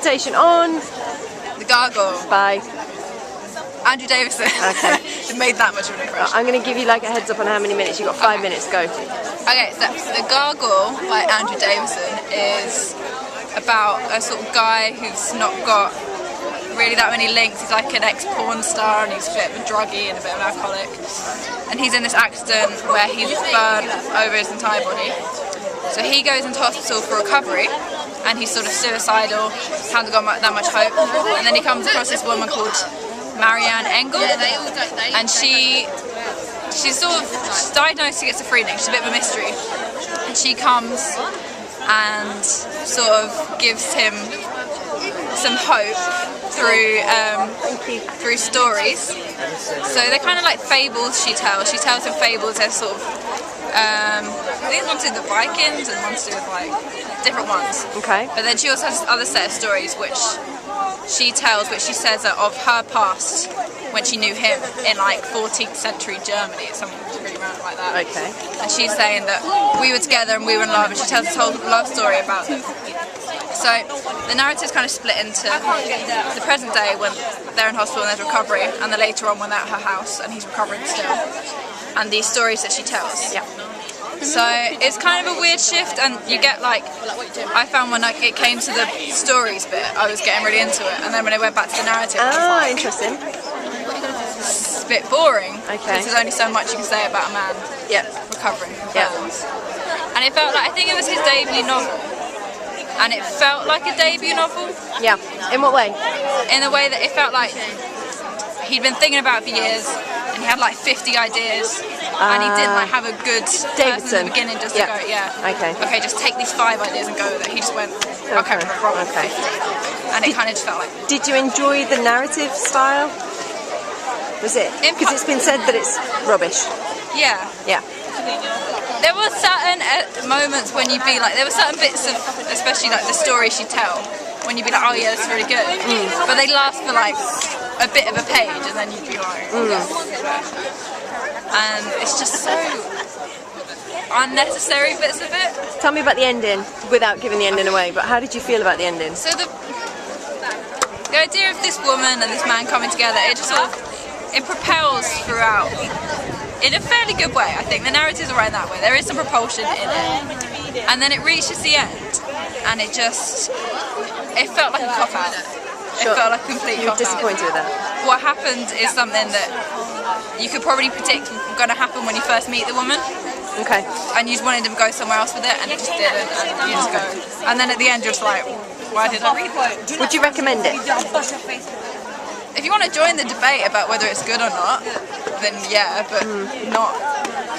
presentation on The Gargoyle by Andrew Davison. Okay. It made that much of an impression. I'm going to give you like a heads up on how many minutes. You've got 5 minutes, go. Okay, so The Gargoyle by Andrew Davison is about a sort of guy who's not got really that many links. He's like an ex-porn star and he's a bit of a druggie and a bit of an alcoholic. And he's in this accident where he's burned over his entire body. So he goes into hospital for recovery and he's sort of suicidal, hasn't got that much hope. And then he comes across this woman called Marianne Engel, and she's diagnosed with schizophrenia. She's a bit of a mystery, and she comes and sort of gives him some hope through stories. So they're kind of like fables she tells. She tells him fables. They're sort of I think one's to do with the Vikings and one's to do with like different ones. Okay. But then she also has this other set of stories which she tells, which she says are of her past when she knew him in like 14th century Germany. It's something really random like that. Okay. And she's saying that we were together and we were in love, and she tells this whole love story about them. So the narrative's kind of split into the present day when they're in hospital and there's recovery, and the later on when they're at her house and he's recovering still, and these stories that she tells. Yeah. So it's kind of a weird shift, and you get like, I found when like it came to the stories bit, I was getting really into it, and then when it went back to the narrative, I was like, interesting. It's a bit boring. Okay. Because there's only so much you can say about a man recovering from burns. And it felt like, I think it was his debut novel, and it felt like a debut novel. Yeah. In what way? In a way that it felt like he'd been thinking about it for years, and he had like 50 ideas, and he didn't like have a good person in the beginning just to go, okay, just take these 5 ideas and go with it. He just went, okay. And it kind of just felt like... Did you enjoy the narrative style? Was it? Because it's been said that it's rubbish. Yeah. Yeah. There were certain moments when you'd be like, there were certain bits of, especially like the story she'd tell, when you'd be like, oh yeah, that's really good. But they last for like a bit of a page, and then you'd be like, and it's just so unnecessary bits of it. Tell me about the ending, without giving the ending away, but how did you feel about the ending? So the idea of this woman and this man coming together, it just sort of, it propels throughout in a fairly good way. I think the narrative's right that way. There is some propulsion in it, and then it reaches the end, and it felt like a cop-out. It felt like a complete cop-out. You were disappointed with that? What happened is something that you could probably predict was going to happen when you first meet the woman. Okay. And you just wanted them to go somewhere else with it, and it just didn't, and you just go. And then at the end you're just like, why did I read that? Would you recommend it? If you want to join the debate about whether it's good or not, then yeah, but not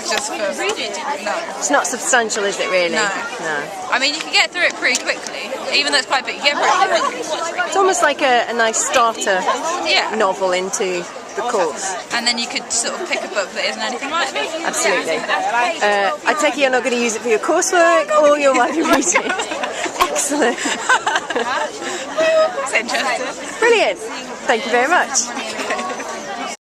just for... No. It's not substantial, is it really? No. I mean, you can get through it pretty quickly, even though it's quite big, you get through it pretty quickly. It's almost like a nice starter novel into the course. And then you could sort of pick a book that isn't anything like it. Absolutely. I take it you're not going to use it for your coursework or your while you're reading. Excellent. It's interesting. Brilliant. Thank you very much.